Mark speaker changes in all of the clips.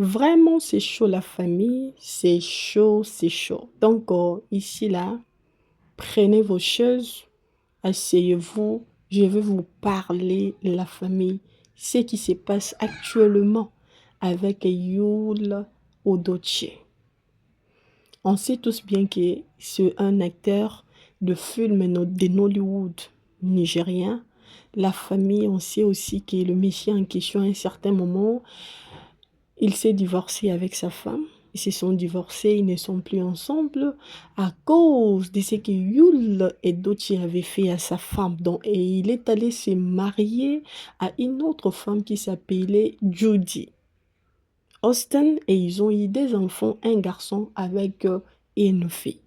Speaker 1: Vraiment, c'est chaud la famille, c'est chaud, c'est chaud. Donc, ici, là, prenez vos choses, asseyez-vous, je vais vous parler la famille, ce qui se passe actuellement avec Yul Edochie. On sait tous bien que c'est un acteur de film de Nollywood nigérien. La famille, on sait aussi que le monsieur en question, à un certain moment, il s'est divorcé avec sa femme. Ils se sont divorcés, ils ne sont plus ensemble à cause de ce que Yul Edochie avait fait à sa femme. Donc, et il est allé se marier à une autre femme qui s'appelait Judy Austin et ils ont eu des enfants, un garçon avec une fille.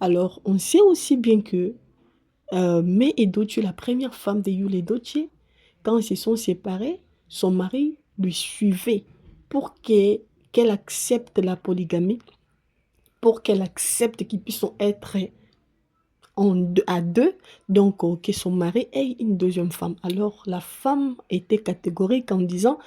Speaker 1: Alors, on sait aussi bien que May Edochie, la première femme de Yul Edochie, quand ils se sont séparés, son mari lui suivait pour qu'elle accepte la polygamie, pour qu'elle accepte qu'ils puissent être à deux, donc que son mari ait une deuxième femme. Alors la femme était catégorique en disant,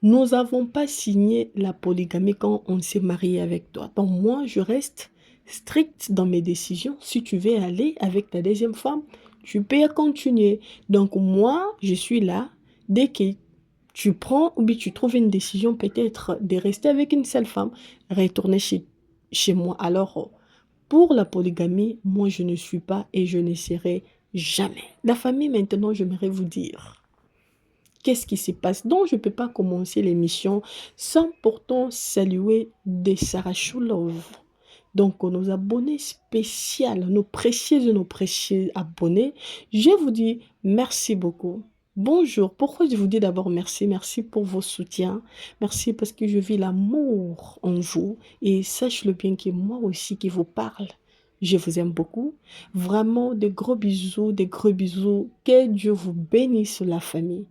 Speaker 1: nous n'avons pas signé la polygamie quand on s'est marié avec toi. Donc moi, je reste stricte dans mes décisions. Si tu veux aller avec ta deuxième femme, tu peux continuer. Donc moi, je suis là. Dès que tu prends ou bien tu trouves une décision peut-être de rester avec une seule femme, retourner chez moi. Alors, pour la polygamie, moi, je ne suis pas et je ne serai jamais. La famille, maintenant, j'aimerais vous dire. Qu'est-ce qui se passe? Donc, je ne peux pas commencer l'émission sans pourtant saluer des Sarah Chulov. Donc, nos abonnés spéciaux, nos précieux abonnés, je vous dis merci beaucoup. Bonjour. Pourquoi je vous dis d'abord merci? Merci pour vos soutiens. Merci parce que je vis l'amour en vous. Et sache-le bien que moi aussi qui vous parle, je vous aime beaucoup. Vraiment, de gros bisous, des gros bisous. Que Dieu vous bénisse la famille.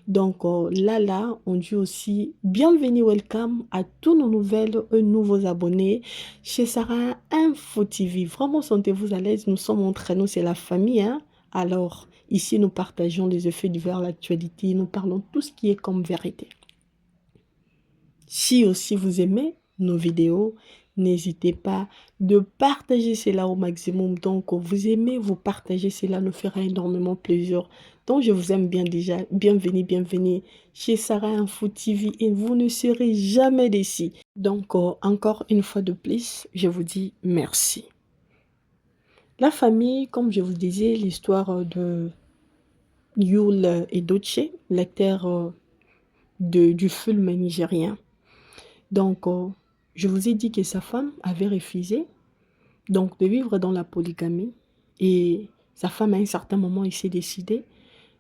Speaker 1: Donc là, on dit aussi bienvenue, welcome à tous nos nouvelles, nouveaux abonnés chez Sarah Info TV. Vraiment, sentez-vous à l'aise. Nous sommes entre nous, c'est la famille, hein? Alors, ici, nous partageons les effets divers, l'actualité. Nous parlons tout ce qui est comme vérité. Si aussi vous aimez nos vidéos, n'hésitez pas de partager cela au maximum. Donc, vous aimez, vous partagez, cela nous fera énormément plaisir. Donc, je vous aime bien déjà. Bienvenue, bienvenue chez Sarah Info TV et vous ne serez jamais déçus. Donc, encore une fois de plus, je vous dis merci. La famille, comme je vous disais, l'histoire de Yul Edochie, l'acteur du film nigérien. Donc, je vous ai dit que sa femme avait refusé donc de vivre dans la polygamie. Et sa femme, à un certain moment, il s'est décidé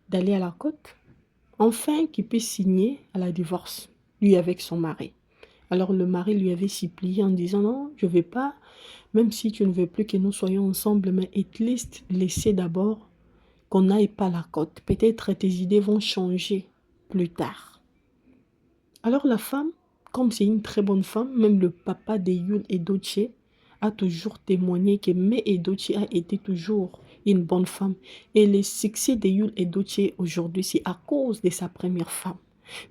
Speaker 1: d'aller à la côte, enfin qu'il puisse signer à la divorce, lui avec son mari. Alors le mari lui avait supplié en disant, non, je ne vais pas, même si tu ne veux plus que nous soyons ensemble, mais at least laissez d'abord qu'on n'aille pas à la côte. Peut-être tes idées vont changer plus tard. Alors la femme, comme c'est une très bonne femme, même le papa de Yul Edochie a toujours témoigné que May Edochie a été toujours une bonne femme. Et le succès de Yul Edochie aujourd'hui, c'est à cause de sa première femme.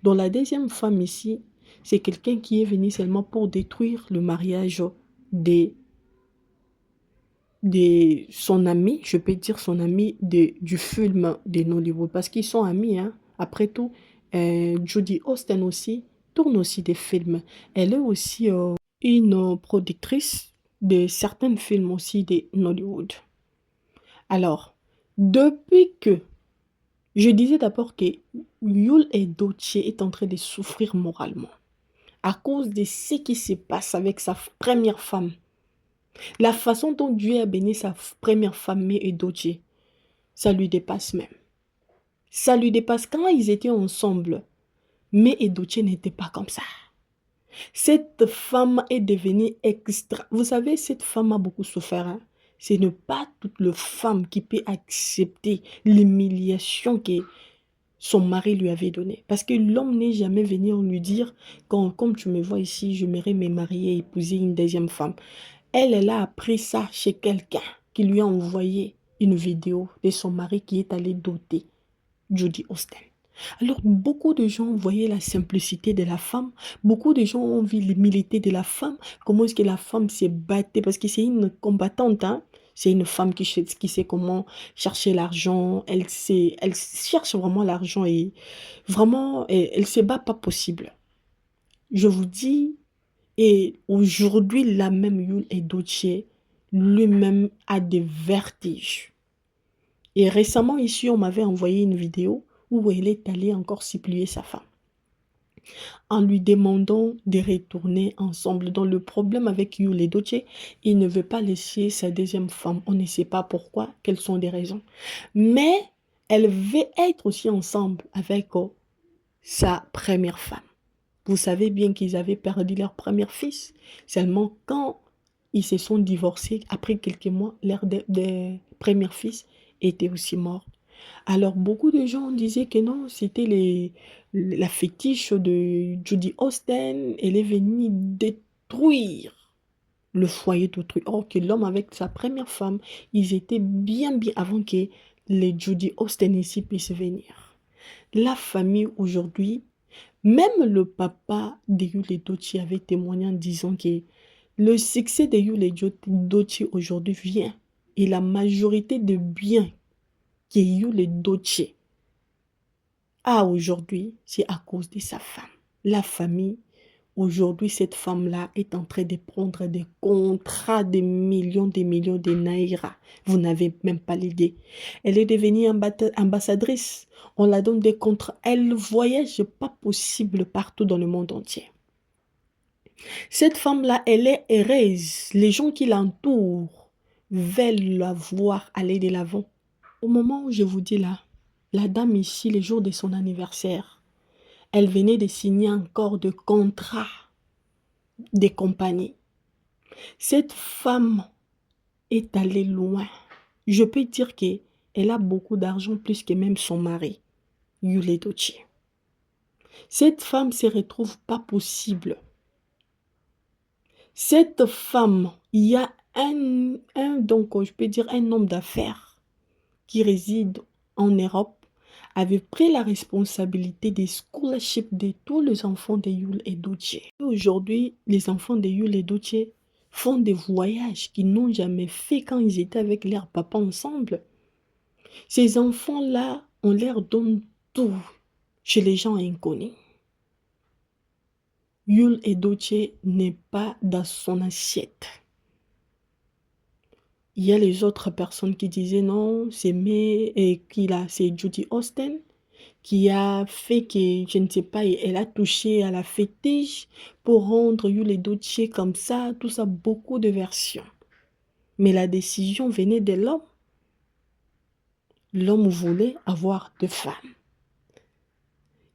Speaker 1: Donc la deuxième femme ici, c'est quelqu'un qui est venu seulement pour détruire le mariage de son ami, je peux dire son ami du film de Nollywood, parce qu'ils sont amis, hein. Après tout, Judy Austin aussi tourne aussi des films. Elle est aussi une productrice de certains films aussi de Nollywood. Alors, depuis que je disais d'abord que Yul Edochie est en train de souffrir moralement à cause de ce qui se passe avec sa première femme. La façon dont Dieu a béni sa première femme, May Edochie, ça lui dépasse même. Ça lui dépasse. Quand ils étaient ensemble, May Edochie n'était pas comme ça. Cette femme est devenue extra. Vous savez, cette femme a beaucoup souffert. Hein? Ce n'est pas toute la femme qui peut accepter l'humiliation que son mari lui avait donnée. Parce que l'homme n'est jamais venu lui dire, comme tu me vois ici, je m'aimerais me marier et épouser une deuxième femme. Elle a appris ça chez quelqu'un qui lui a envoyé une vidéo de son mari qui est allé doter Judy Austin. Alors, beaucoup de gens voyaient la simplicité de la femme, beaucoup de gens ont vu l'humilité de la femme, comment est-ce que la femme s'est battue, parce que c'est une combattante, hein. C'est une femme qui sait comment chercher l'argent, elle cherche vraiment l'argent et vraiment, elle se bat pas possible. Je vous dis, et aujourd'hui, la même Yul Edochie, lui-même a des vertiges. Et récemment, ici, on m'avait envoyé une vidéo où elle est allée encore supplier sa femme en lui demandant de retourner ensemble. Donc, le problème avec Yul Edochie, il ne veut pas laisser sa deuxième femme. On ne sait pas pourquoi, quelles sont les raisons. Mais elle veut être aussi ensemble avec sa première femme. Vous savez bien qu'ils avaient perdu leur premier fils. Seulement quand ils se sont divorcés, après quelques mois, leur premier fils était aussi mort. Alors beaucoup de gens disaient que non, c'était la fétiche de Judy Austen. Elle est venue détruire le foyer d'autrui. Or que l'homme avec sa première femme, ils étaient bien avant que les Judy Austen ici puissent venir. La famille aujourd'hui, même le papa de Yul Edochie avait témoigné en disant que le succès de Yul Edochie aujourd'hui vient et la majorité de biens que Yul Edochie a aujourd'hui, c'est à cause de sa femme. La famille, aujourd'hui, cette femme-là est en train de prendre des contrats de millions de naira. Vous n'avez même pas l'idée. Elle est devenue ambassadrice. On la donne des contrats. Elle voyage pas possible partout dans le monde entier. Cette femme-là, elle est heureuse. Les gens qui l'entourent veulent la voir aller de l'avant. Au moment où je vous dis là, la dame ici, le jour de son anniversaire, elle venait de signer encore de contrats des compagnies. Cette femme est allée loin. Je peux dire qu'elle a beaucoup d'argent, plus que même son mari, Yul Edochie. Cette femme se retrouve pas possible. Cette femme, il y a donc je peux dire un homme d'affaires qui réside en Europe, avait pris la responsabilité des scholarships de tous les enfants de Yul Edochie. Aujourd'hui, les enfants de Yul Edochie font des voyages qu'ils n'ont jamais fait quand ils étaient avec leur papa ensemble. Ces enfants-là, on leur donne tout chez les gens inconnus. Yul Edochie n'est pas dans son assiette. Il y a les autres personnes qui disaient non, c'est c'est Judy Austen qui a fait que, je ne sais pas, elle a touché à la fétiche pour rendre Yul Edochie comme ça, tout ça, beaucoup de versions. Mais la décision venait de l'homme. L'homme voulait avoir deux femmes.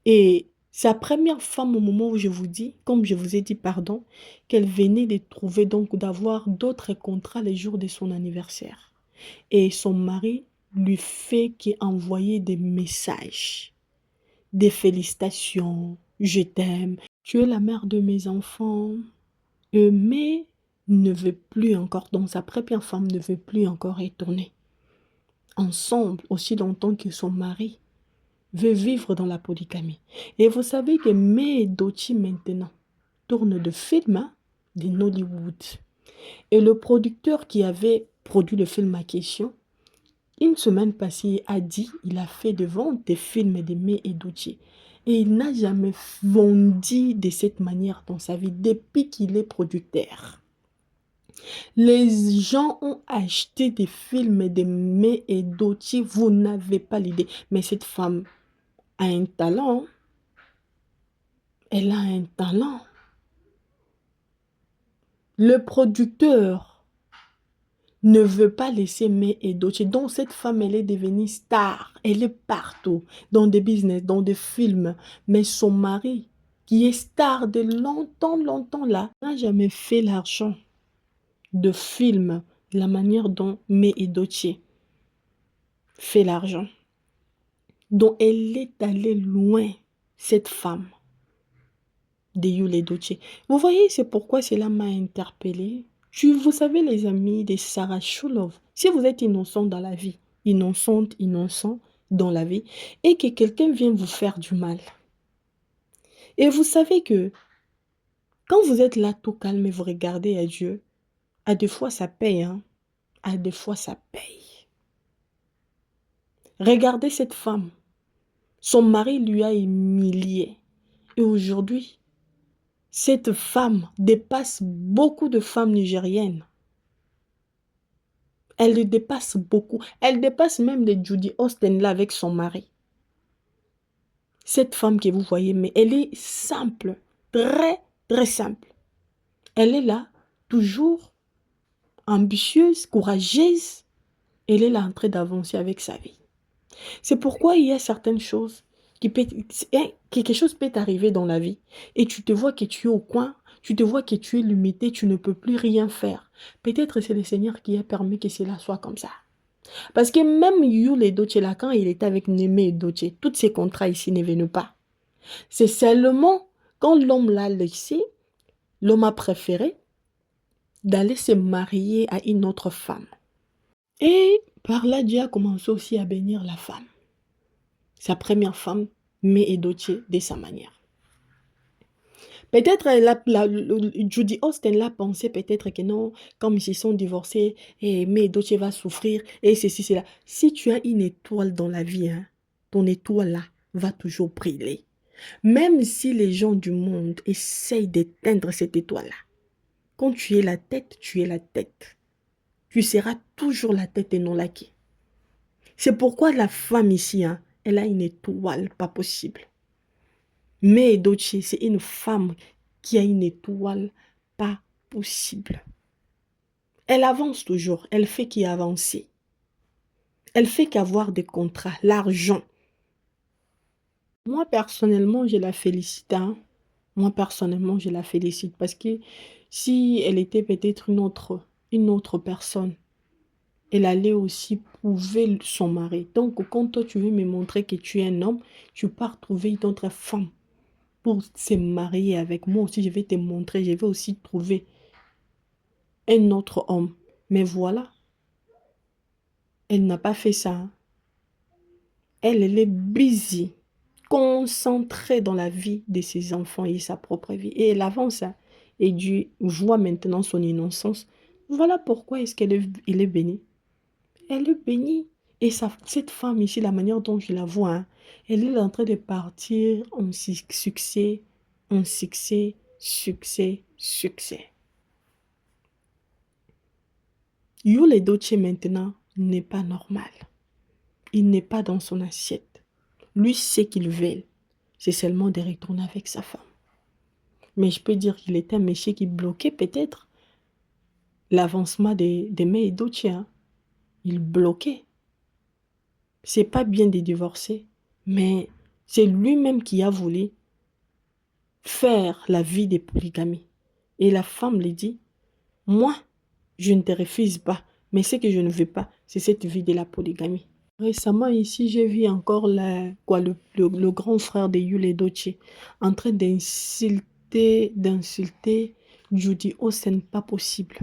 Speaker 1: Et sa première femme, au moment où je vous dis, comme je vous ai dit, pardon, qu'elle venait de trouver, donc d'avoir d'autres contrats les jours de son anniversaire. Et son mari lui fait qu'envoyer des messages, des félicitations, je t'aime, tu es la mère de mes enfants. Mais ne veut plus encore, donc sa première femme ne veut plus encore retourner ensemble aussi longtemps que son mari veut vivre dans la polygamie. Et vous savez que May Edochie maintenant tourne de films de Nollywood. Et le producteur qui avait produit le film à question, une semaine passée, a dit il a fait de vente des films de May Edochie. Et il n'a jamais vendu de cette manière dans sa vie depuis qu'il est producteur. Les gens ont acheté des films de May Edochie, vous n'avez pas l'idée. Mais cette femme a un talent. Elle a un talent. Le producteur ne veut pas laisser May Edochie. Donc cette femme, elle est devenue star. Elle est partout, dans des business, dans des films. Mais son mari, qui est star de longtemps là, n'a jamais fait l'argent de film, de la manière dont May Edochie fait l'argent. Donc elle est allée loin, cette femme de Yul Edochie. Vous voyez, c'est pourquoi cela m'a interpellée. Vous savez, les amis de Sarah Schulov, si vous êtes innocent dans la vie, innocente, innocent, dans la vie et que quelqu'un vient vous faire du mal. Et vous savez que quand vous êtes là tout calme et vous regardez à Dieu, à des fois ça paye, hein? À des fois ça paye. Regardez cette femme. Son mari lui a humilié. Et aujourd'hui, cette femme dépasse beaucoup de femmes nigériennes. Elle le dépasse beaucoup. Elle dépasse même les Judy Austin là avec son mari. Cette femme que vous voyez, mais elle est simple. Très, très simple. Elle est là, toujours ambitieuse, courageuse. Elle est là en train d'avancer avec sa vie. C'est pourquoi il y a certaines choses quelque chose peut t'arriver dans la vie et tu te vois que tu es au coin, tu te vois que tu es limité, tu ne peux plus rien faire. Peut-être c'est le Seigneur qui a permis que cela soit comme ça. Parce que même Yul Edochie là, quand il était avec Némé Edochie, tous ces contrats ici ne venaient pas. C'est seulement quand l'homme l'a laissé, l'homme a préféré d'aller se marier à une autre femme. Et par là, Dieu a commencé aussi à bénir la femme. Sa première femme, May Edochie, de sa manière. Peut-être Judy Austin l'a pensé, peut-être que non, comme ils se sont divorcés, et May Edochie va souffrir, et ceci, cela. Si tu as une étoile dans la vie, hein, ton étoile là va toujours briller. Même si les gens du monde essayent d'éteindre cette étoile-là, quand tu es la tête, tu es la tête. Tu seras toujours la tête et non la queue. C'est pourquoi la femme ici, hein, elle a une étoile pas possible. Mais Edochie, c'est une femme qui a une étoile pas possible. Elle avance toujours, elle fait qu'avancer. Elle fait qu'avoir des contrats, l'argent. Moi, personnellement, je la félicite. Hein. Moi, personnellement, je la félicite parce que si elle était peut-être une autre personne, elle allait aussi prouver son mari. Donc, quand toi, tu veux me montrer que tu es un homme, tu pars trouver une autre femme pour se marier avec moi aussi. Je vais te montrer, je vais aussi trouver un autre homme. Mais voilà, elle n'a pas fait ça. Hein. Elle est busy, concentrée dans la vie de ses enfants et sa propre vie. Et elle avance. Hein. Et Dieu voit maintenant son innocence. Voilà pourquoi est-ce elle est bénie. Elle est bénie. Et cette femme ici, la manière dont je la vois, hein, elle est en train de partir en succès, en succès, succès, succès. Yul Edochie maintenant n'est pas normal. Il n'est pas dans son assiette. Lui sait qu'il veut. C'est seulement de retourner avec sa femme. Mais je peux dire qu'il était un métier qui bloquait peut-être l'avancement de May Edochie. Hein. Il bloquait. C'est pas bien de divorcer, mais c'est lui-même qui a voulu faire la vie de polygamie. Et la femme lui dit, moi, je ne te refuse pas, mais ce que je ne veux pas, c'est cette vie de la polygamie. Récemment, ici, j'ai vu encore le grand frère de Yul Edochie en train d'insulter Judy Austin, pas possible.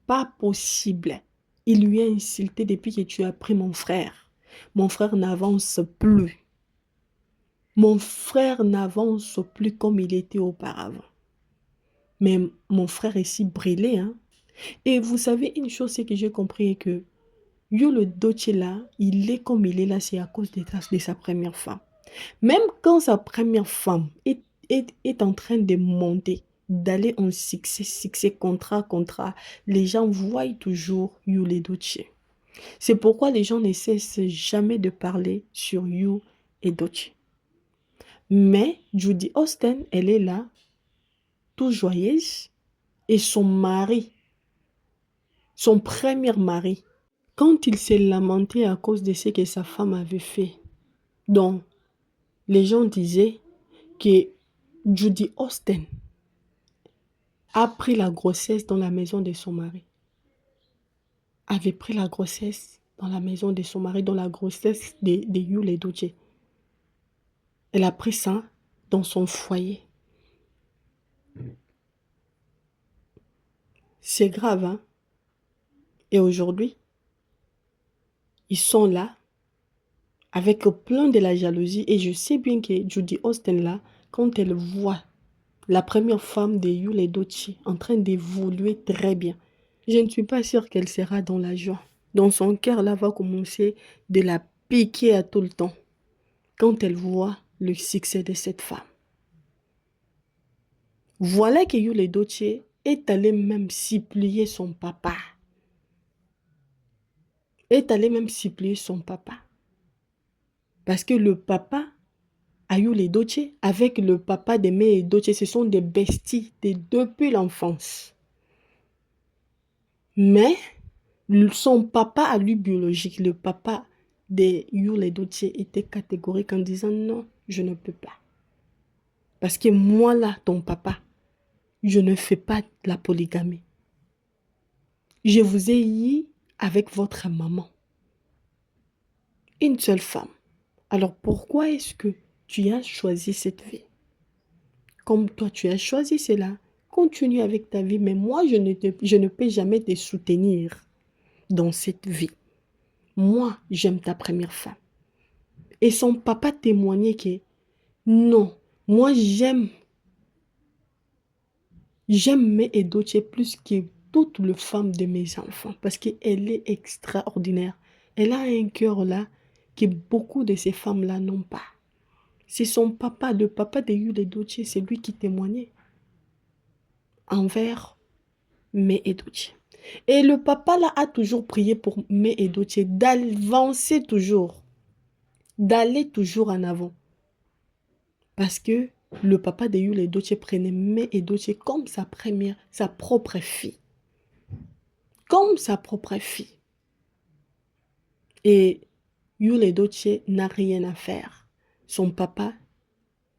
Speaker 1: Pas possible. Il lui a insulté depuis que tu as pris mon frère. Mon frère n'avance plus. Mon frère n'avance plus comme il était auparavant. Mais mon frère est si brûlé. Hein? Et vous savez, une chose, c'est que j'ai compris que Yul Edochie là, il est comme il est là, c'est à cause de sa première femme. Même quand sa première femme est en train de monter, d'aller en succès, contrat, les gens voient toujours Yul Edochie. C'est pourquoi les gens ne cessent jamais de parler sur Yul Edochie. Mais Judy Austin, elle est là, tout joyeuse, et son mari, son premier mari, quand il s'est lamenté à cause de ce que sa femme avait fait, donc les gens disaient que Judy Austin a pris la grossesse dans la maison de son mari. Avait pris la grossesse dans la maison de son mari, dans la grossesse de Yul Edochie. Elle a pris ça dans son foyer. C'est grave, hein? Et aujourd'hui, ils sont là. avec plein de la jalousie. Et je sais bien que Judy Austin, là, quand elle voit la première femme de Yul Edochie en train d'évoluer très bien, je ne suis pas sûre qu'elle sera dans la joie. Dans son cœur, là, va commencer de la piquer à tout le temps quand elle voit le succès de cette femme. Voilà que Yul Edochie est allé même supplier son papa. Est allé même supplier son papa. Parce que le papa a Yul Edochie avec le papa de May Edochie, ce sont des besties depuis l'enfance. Mais son papa à lui biologique, le papa de Yul Edochie, était catégorique en disant non, je ne peux pas. Parce que moi là, ton papa, je ne fais pas la polygamie. Je vous ai eu avec votre maman. Une seule femme. Alors pourquoi est-ce que tu as choisi cette vie? Comme toi tu as choisi cela, continue avec ta vie. Mais moi, je ne peux jamais te soutenir dans cette vie. Moi, j'aime ta première femme. Et son papa témoignait que non, moi j'aime May Edochie plus que toutes les femmes de mes enfants parce qu'elle est extraordinaire. Elle a un cœur là que beaucoup de ces femmes-là n'ont pas. C'est son papa, le papa de Yul Edochie, c'est lui qui témoignait envers May Edochie. Et le papa là a toujours prié pour May Edochie d'avancer toujours, d'aller toujours en avant. Parce que le papa de Yul Edochie prenait May Edochie comme sa propre fille. Comme sa propre fille. Et Yul Edochie n'a rien à faire. Son papa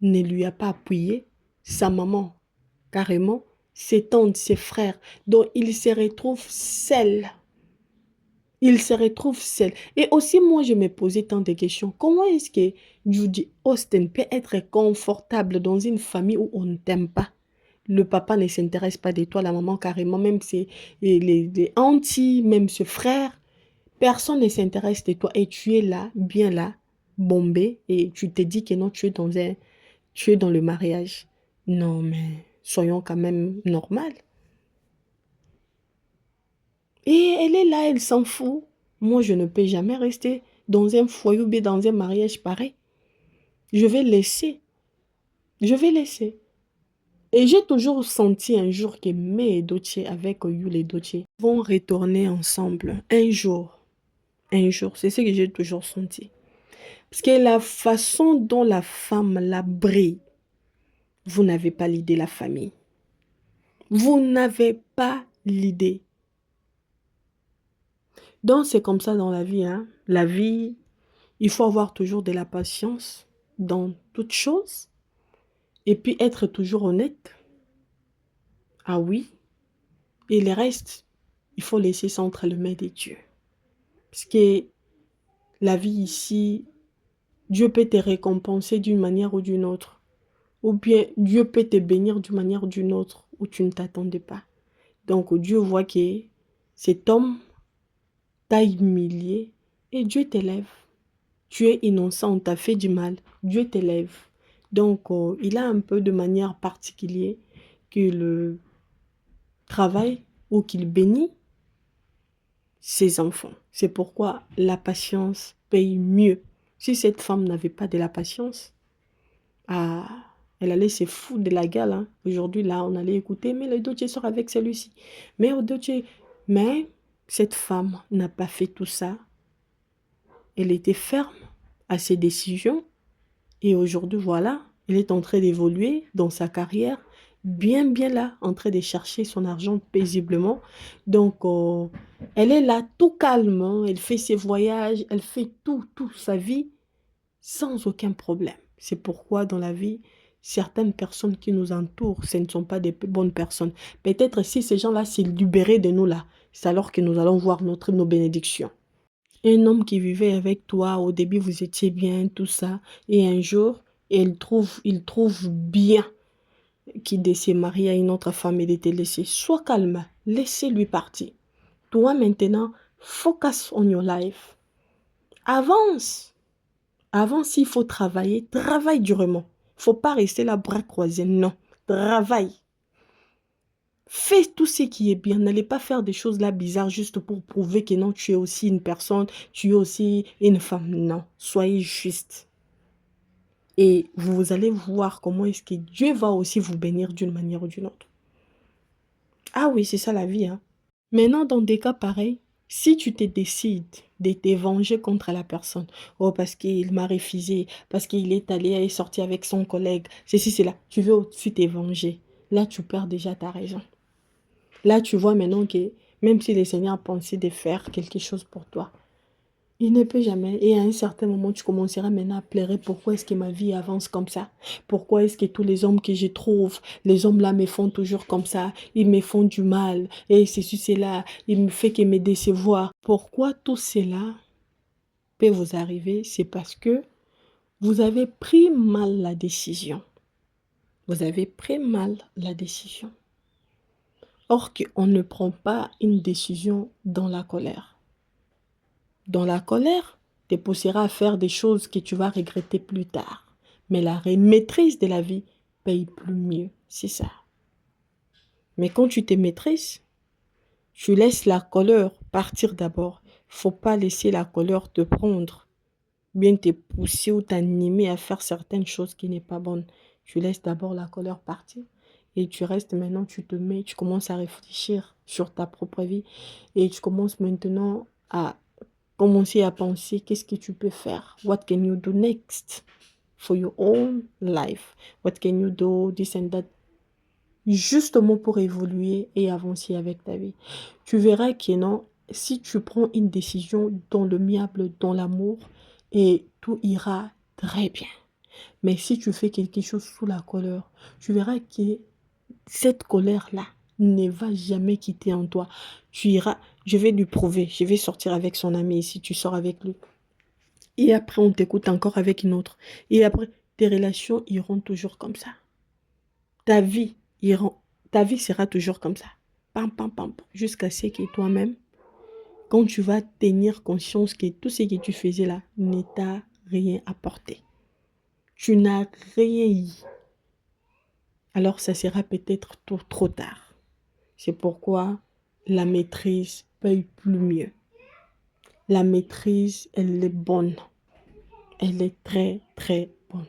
Speaker 1: ne lui a pas appuyé. Sa maman, carrément, ses tantes, ses frères. Donc, il se retrouve seul. Il se retrouve seul. Et aussi, moi, je me posais tant de questions. Comment est-ce que Judy Austin peut être confortable dans une famille où on ne t'aime pas? Le papa ne s'intéresse pas de toi, la maman carrément, même les aunties, même ce frère. Personne ne s'intéresse de toi et tu es là, bien là, bombé, et tu te dis que non, tu es dans le mariage. Non, mais soyons quand même normal. Et elle est là, elle s'en fout. Moi, je ne peux jamais rester dans un foyer ou bien dans un mariage pareil. Je vais laisser. Je vais laisser. Et j'ai toujours senti un jour que May Edochie avec Yul Edochie vont retourner ensemble. Un jour. Un jour. C'est ce que j'ai toujours senti. Parce que la façon dont la femme la brille, vous n'avez pas l'idée, la famille. Vous n'avez pas l'idée. Donc, c'est comme ça dans la vie. Hein? La vie, il faut avoir toujours de la patience dans toutes choses. Et puis, être toujours honnête. Ah oui. Et le reste, il faut laisser ça entre les mains de Dieu. Parce que la vie ici, Dieu peut te récompenser d'une manière ou d'une autre. Ou bien Dieu peut te bénir d'une manière ou d'une autre où tu ne t'attendais pas. Donc Dieu voit que cet homme t'a humilié et Dieu t'élève. Tu es innocent, on t'a fait du mal. Dieu t'élève. Donc il a un peu de manière particulière qu'il travaille ou qu'il bénit ses enfants. C'est pourquoi la patience paye mieux. Si cette femme n'avait pas de la patience, elle allait se foutre de la gueule. Hein. Aujourd'hui, là, on allait écouter, mais le Edochie sort avec celui-ci. Mais cette femme n'a pas fait tout ça. Elle était ferme à ses décisions. Et aujourd'hui, voilà, elle est en train d'évoluer dans sa carrière, bien là, en train de chercher son argent paisiblement. Donc, elle est là tout calme. Hein. Elle fait ses voyages, elle fait tout sa vie sans aucun problème. C'est pourquoi dans la vie, certaines personnes qui nous entourent, ce ne sont pas des bonnes personnes. Peut-être si ces gens-là s'est libérés de nous là, c'est alors que nous allons voir nos bénédictions. Un homme qui vivait avec toi, au début vous étiez bien, tout ça, et un jour, il trouve bien qu'il de se marier à une autre femme et de te laisser. Sois calme, laissez-lui partir. Toi maintenant, focus on your life. Avance. Avant, s'il faut travailler, travaille durement. Il ne faut pas rester là, bras croisés. Non, travaille. Fais tout ce qui est bien. N'allez pas faire des choses là bizarres juste pour prouver que non, tu es aussi une personne, tu es aussi une femme. Non, soyez juste. Et vous allez voir comment est-ce que Dieu va aussi vous bénir d'une manière ou d'une autre. Ah oui, c'est ça la vie, hein. Maintenant, dans des cas pareils, si tu te décides de te venger contre la personne, oh, parce qu'il m'a refusé, parce qu'il est allé et sorti avec son collègue, ceci, c'est là, tu veux aussi te venger. Là, tu perds déjà ta raison. Là, tu vois maintenant que même si le Seigneur a pensé de faire quelque chose pour toi, il ne peut jamais. Et à un certain moment, tu commenceras maintenant à pleurer. Pourquoi est-ce que ma vie avance comme ça? Pourquoi est-ce que tous les hommes que je trouve, les hommes là me font toujours comme ça? Ils me font du mal. Et ceci, c'est là. Il me fait que me décevoir. Pourquoi tout cela peut vous arriver? C'est parce que vous avez pris mal la décision. Vous avez pris mal la décision. Or qu'on ne prend pas une décision dans la colère. Dans la colère, te poussera à faire des choses que tu vas regretter plus tard. Mais la maîtrise de la vie paye plus mieux, c'est ça. Mais quand tu te maîtrises, tu laisses la colère partir d'abord. Faut pas laisser la colère te prendre, bien te pousser ou t'animer à faire certaines choses qui n'est pas bonnes. Tu laisses d'abord la colère partir et tu restes maintenant, tu te mets, tu commences à réfléchir sur ta propre vie et tu commences maintenant à commencer à penser qu'est-ce que tu peux faire. What can you do next for your own life? What can you do this and that? Justement pour évoluer et avancer avec ta vie. Tu verras que non, si tu prends une décision dans le miable, dans l'amour, et tout ira très bien. Mais si tu fais quelque chose sous la colère, tu verras que cette colère-là ne va jamais quitter en toi. Tu iras, je vais lui prouver, je vais sortir avec son ami si tu sors avec lui. Et après, on t'écoute encore avec une autre. Et après, tes relations iront toujours comme ça. Ta vie, ira, ta vie sera toujours comme ça. Pam, pam, pam, pam, jusqu'à ce que toi-même, quand tu vas tenir conscience que tout ce que tu faisais là ne t'a rien apporté. Tu n'as rien eu. Alors, ça sera peut-être trop tard. C'est pourquoi la maîtrise paye plus mieux. La maîtrise, elle est bonne. Elle est très, très bonne.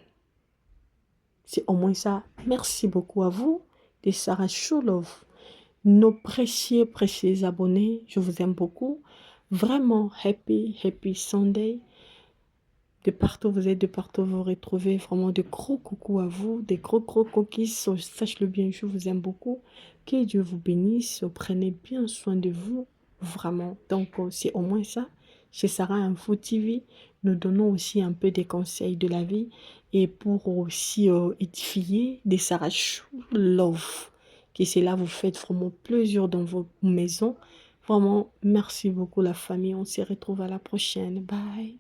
Speaker 1: C'est au moins ça. Merci beaucoup à vous de Sarah Shoulov. Nos précieux, précieux abonnés, je vous aime beaucoup. Vraiment, happy Sunday. De partout vous êtes, de partout vous retrouvez. Vraiment de gros coucou à vous, des gros cookies. Sache-le bien, je vous aime beaucoup. Que Dieu vous bénisse. Prenez bien soin de vous. Vraiment. Donc, c'est au moins ça. Chez Sarah Info TV, nous donnons aussi un peu des conseils de la vie et pour aussi édifier des Sarah Love. Que cela vous fait vraiment plaisir dans vos maisons. Vraiment, merci beaucoup la famille. On se retrouve à la prochaine. Bye.